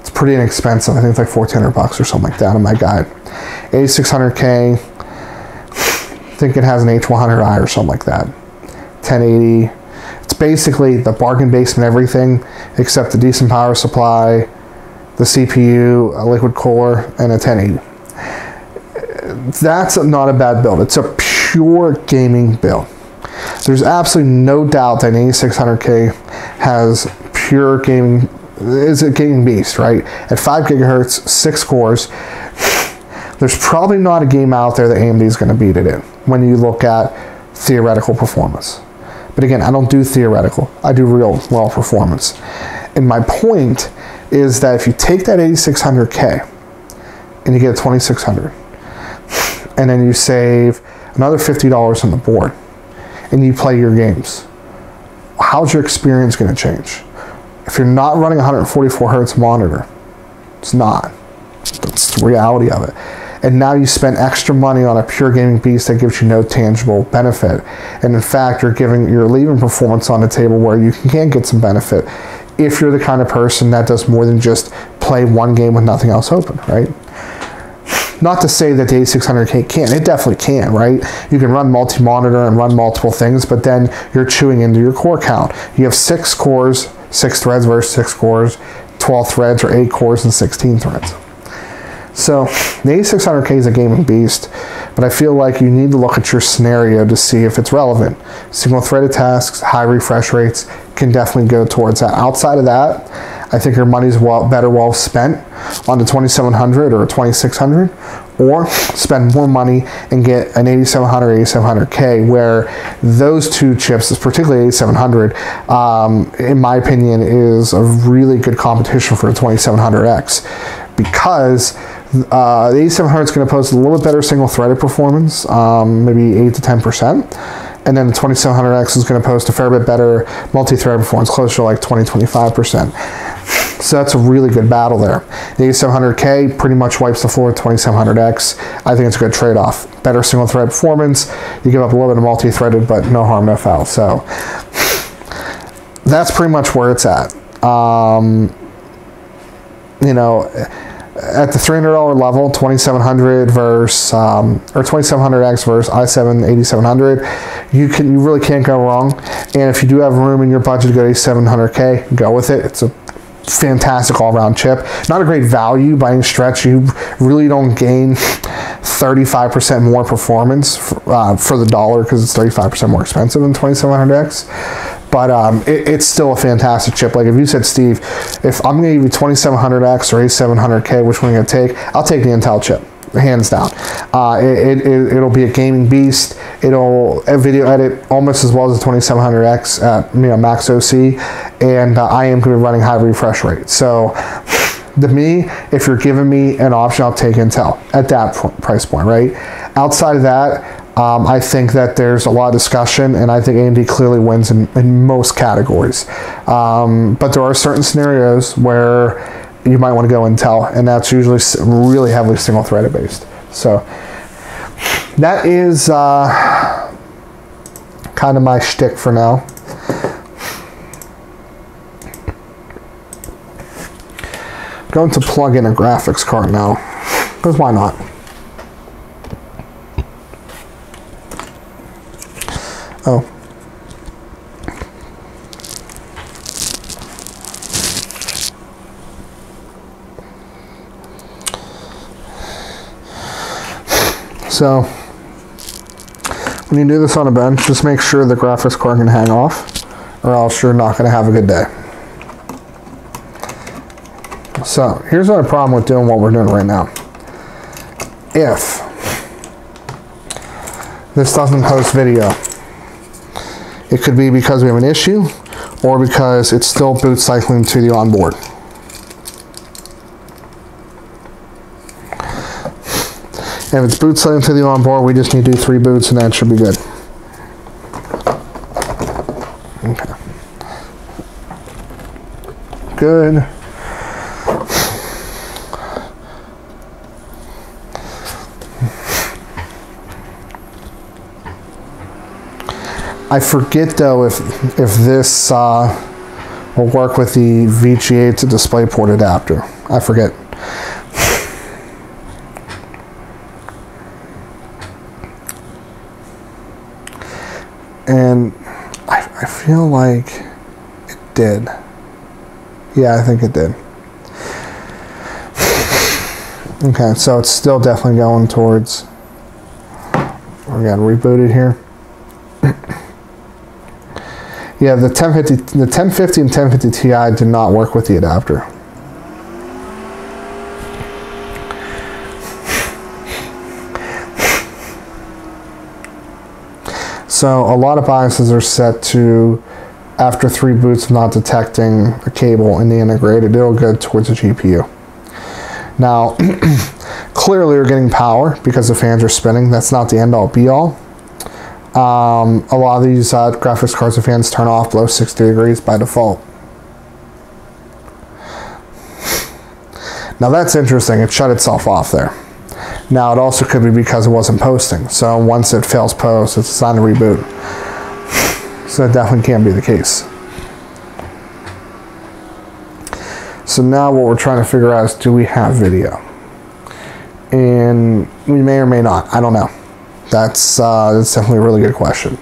it's pretty inexpensive. I think it's like $1,400 or something like that on my guide. 8600K, I think it has an H100i or something like that. 1080. It's basically the bargain basement everything except a decent power supply, the CPU, a liquid cooler, and a 1080. That's not a bad build. It's a pure gaming build. There's absolutely no doubt that an 8600K has pure gaming, is a gaming beast, right? At 5 gigahertz, 6 cores, there's probably not a game out there that AMD is going to beat it in when you look at theoretical performance. But again, I don't do theoretical. I do real well performance. And my point is that if you take that 8600K and you get a 2600, and then you save another $50 on the board, and you play your games, how's your experience going to change? If you're not running a 144 hertz monitor, it's not. That's the reality of it. And now you spend extra money on a pure gaming beast that gives you no tangible benefit. And in fact, you're leaving performance on the table where you can get some benefit if you're the kind of person that does more than just play one game with nothing else open, right? Not to say that the 8600K can't. It definitely can, right? You can run multi-monitor and run multiple things, but then you're chewing into your core count. You have 6 cores, 6 threads versus 6 cores, 12 threads or 8 cores and 16 threads. So the 8600K is a gaming beast, but I feel like you need to look at your scenario to see if it's relevant. Single threaded tasks, high refresh rates can definitely go towards that. Outside of that, I think your money's better well spent on the 2700 or 2600 or spend more money and get an 8700, 8700K, where those two chips, particularly 8700, in my opinion, is a really good competition for the 2700X, because the 8700 is going to post a little bit better single-threaded performance, maybe 8 to 10%, and then the 2700X is going to post a fair bit better multi-thread performance, closer to like 20-25%. So that's a really good battle there. The 8700K pretty much wipes the floor with 2700X. I think it's a good trade-off. Better single-thread performance. You give up a little bit of multi-threaded, but no harm, no foul. So that's pretty much where it's at. You know, at the $300 level, 2700 versus or 2700X versus i7 8700, you really can't go wrong. And if you do have room in your budget to go to 8700K, go with it. It's a fantastic all-around chip. Not a great value by any stretch. You really don't gain 35% more performance for the dollar, because it's 35% more expensive than 2700X. But it's still a fantastic chip. Like if you said, Steve, if I'm going to give you 2700X or 8700K, which one are you going to take? I'll take the Intel chip, hands down. It'll be a gaming beast. It'll video edit almost as well as the 2700X at max OC, and I am going to be running high refresh rate. So to me, if you're giving me an option, I'll take Intel at that price point, right? Outside of that, I think that there's a lot of discussion, and I think AMD clearly wins in most categories. But there are certain scenarios where you might want to go Intel, and that's usually really heavily single-threaded based. So that is kind of my shtick for now. I'm going to plug in a graphics card now, because why not? Oh. So, when you do this on a bench, just make sure the graphics card can hang off, or else you're not going to have a good day. So, here's a problem with doing what we're doing right now. If this doesn't post video, it could be because we have an issue, or because it's still boot cycling to the onboard. And if it's boot cycling to the onboard, we just need to do 3 boots and that should be good. Okay. Good. I forget though if this will work with the VGA to DisplayPort adapter. I forget. And I feel like it did. Yeah, I think it did. Okay, so it's still definitely going towards. We got rebooted here. Yeah, the 1050 and 1050 Ti did not work with the adapter. So a lot of BIOSes are set to, after 3 boots of not detecting a cable in the integrated, it'll go towards the GPU. Now, clearly we're getting power because the fans are spinning. That's not the end-all be-all. A lot of these graphics cards and fans turn off below 60 degrees by default. Now that's interesting. It shut itself off there. Now it also could be because it wasn't posting. So once it fails post, it's time to reboot. So that definitely can't be the case. So now what we're trying to figure out is, do we have video? And we may or may not. I don't know. That's definitely a really good question.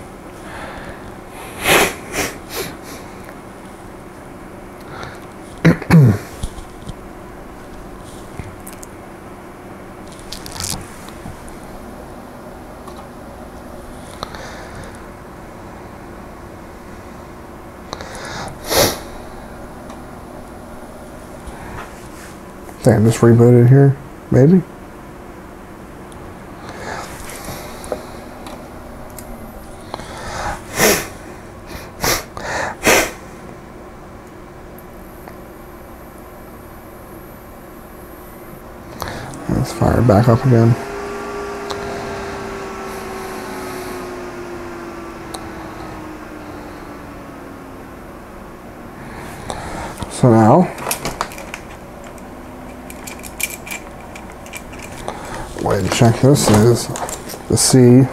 Damn, just rebooted here, maybe? Fire it back up again. So now, way to check this is to see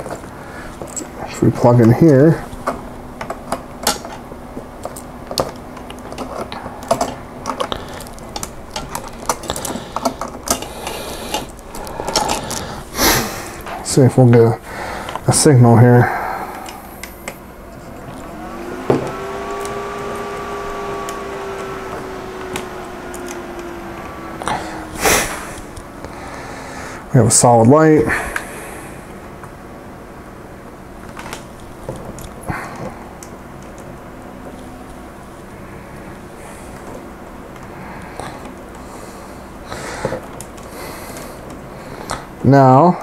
if we plug in here. See if we'll get a signal here. We have a solid light. Now,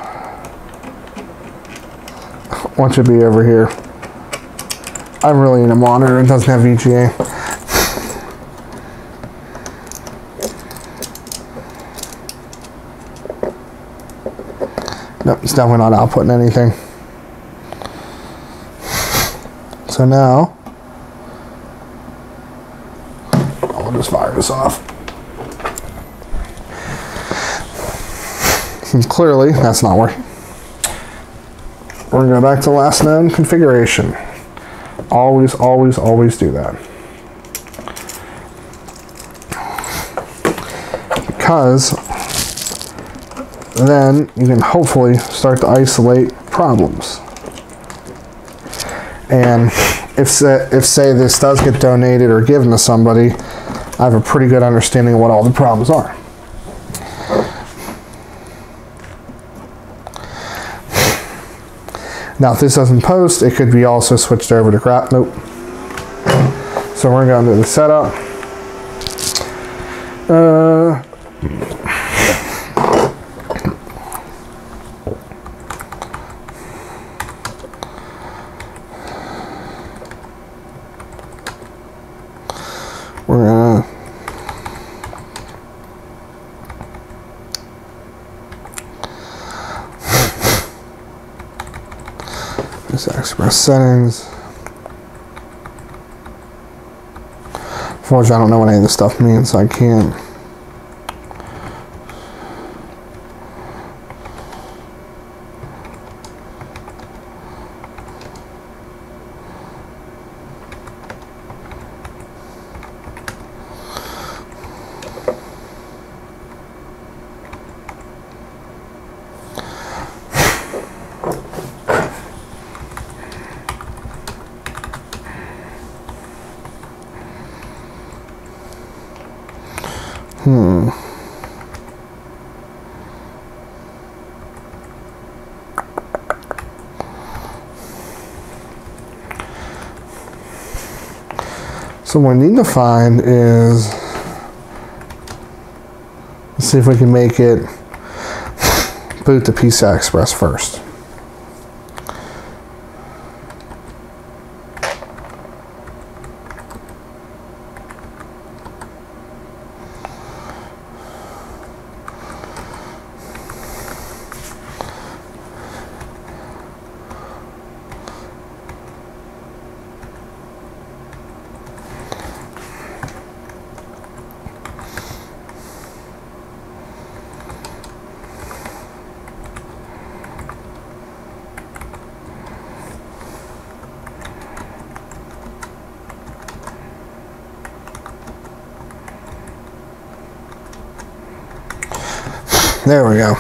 I want you to be over here. I really need a monitor. It doesn't have VGA. Nope, it's definitely not outputting anything. So now, I'll just fire this off. And clearly, that's not working. We're going to go back to last known configuration. Always, always, always do that. Because then you can hopefully start to isolate problems. And if say this does get donated or given to somebody, I have a pretty good understanding of what all the problems are. Now if this doesn't post, it could be also switched over to crap. Nope. So we're going to do the setup. We're gonna just express settings. Unfortunately, I don't know what any of this stuff means, so I can't. So what we need to find is, let's see if we can make it boot to PCI Express first. There we go.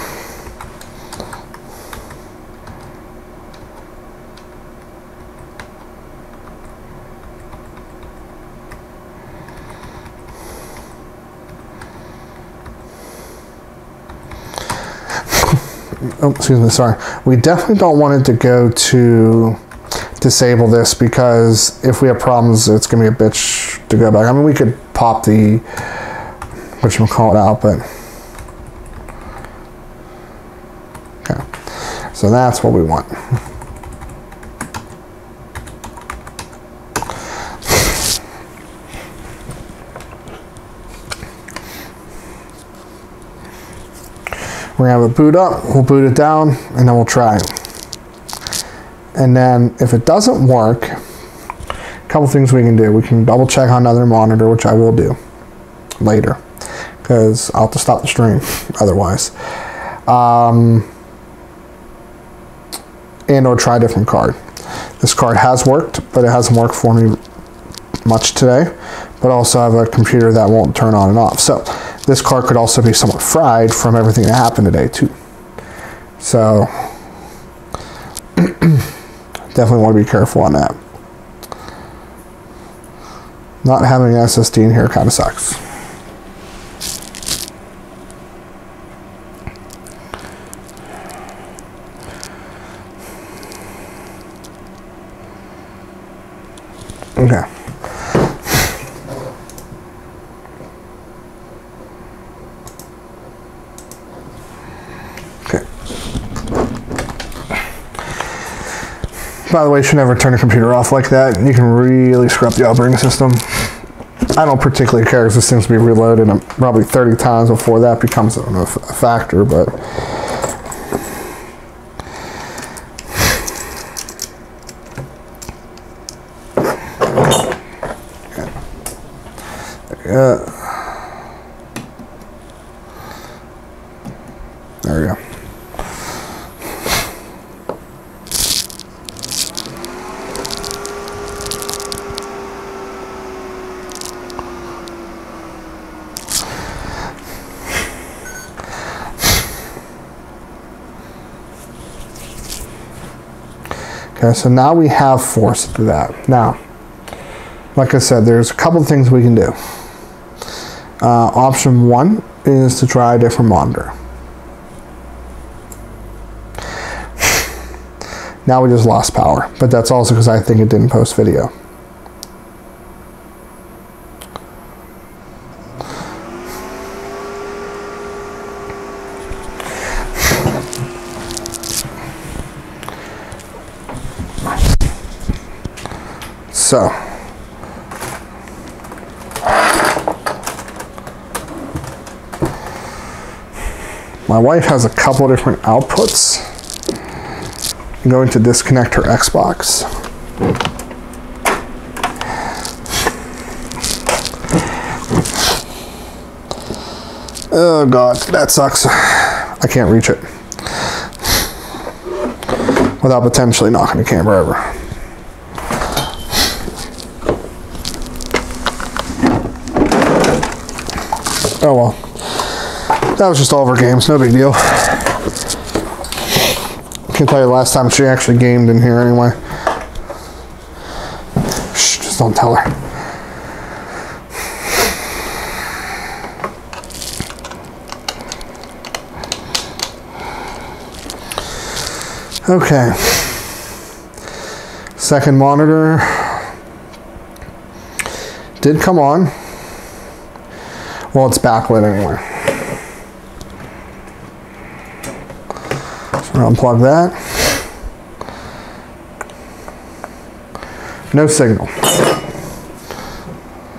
Oh, excuse me, sorry. We definitely don't want it to go to disable this, because if we have problems, it's going to be a bitch to go back. I mean, we could pop the whatchamacallit out, but okay. So that's what we want. We're gonna have it boot up, we'll boot it down, and then we'll try it. And then if it doesn't work, a couple things we can do. We can double check on another monitor, which I will do later, because I'll have to stop the stream otherwise. And or try a different card. This card has worked, but it hasn't worked for me much today. But also I have a computer that won't turn on and off. So this card could also be somewhat fried from everything that happened today too. So definitely want to be careful on that. Not having an SSD in here kind of sucks. Okay. Okay. By the way, you should never turn a computer off like that. You can really screw up the operating system. I don't particularly care because this thing's to be reloaded probably 30 times before that becomes a factor, but there we go. Okay, so now we have force to that. Now, like I said, there's a couple of things we can do. Option one is to try a different monitor. Now we just lost power, but that's also because I think it didn't post video. So, my wife has a couple different outputs. I'm going to disconnect her Xbox. Oh God, that sucks. I can't reach it without potentially knocking the camera over. Oh well, that was just all of her games, no big deal. I can't tell you the last time she actually gamed in here anyway. Shh, just don't tell her. Okay. Second monitor did come on. Well, it's backlit anyway. So we'll unplug that. No signal.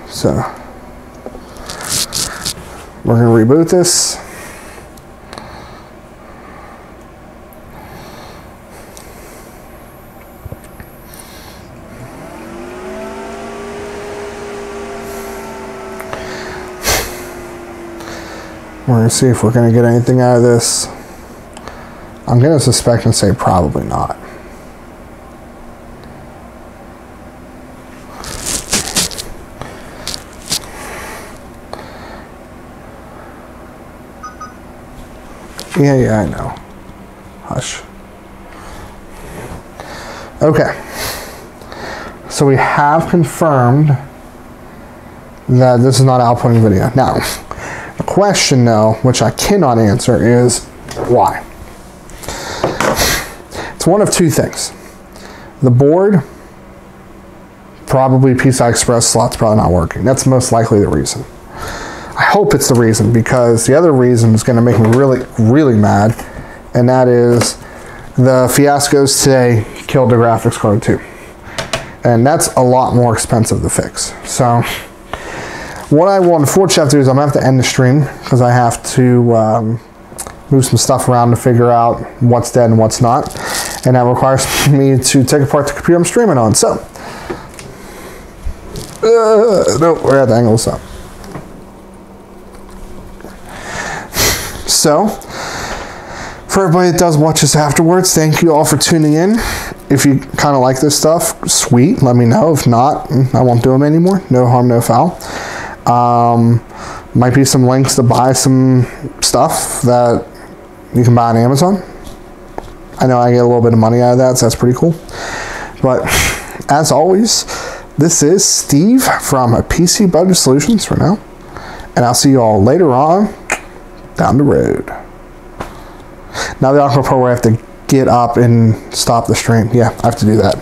So we're going to reboot this. We're going to see if we're going to get anything out of this. I'm going to suspect and say probably not. Yeah, I know. Hush. Okay. So we have confirmed that this is not outputting video. Now, the question though, which I cannot answer, is why? It's one of two things. The board, probably PCI Express slot's probably not working. That's most likely the reason. I hope it's the reason, because the other reason is going to make me really, really mad, and that is the fiascos today killed the graphics card too. And that's a lot more expensive to fix. So what I will unfortunately have to do is I'm going to have to end the stream, because I have to move some stuff around to figure out what's dead and what's not. And that requires me to take apart the computer I'm streaming on. So, no, we're at the angle, so. So, for everybody that does watch this afterwards, thank you all for tuning in. If you kind of like this stuff, sweet, let me know. If not, I won't do them anymore. No harm, no foul. Might be some links to buy some stuff that you can buy on Amazon. I know I get a little bit of money out of that, so that's pretty cool. But as always, this is Steve from PC Budget Solutions for now. And I'll see you all later on down the road. Now the awkward part where I have to get up and stop the stream. Yeah, I have to do that.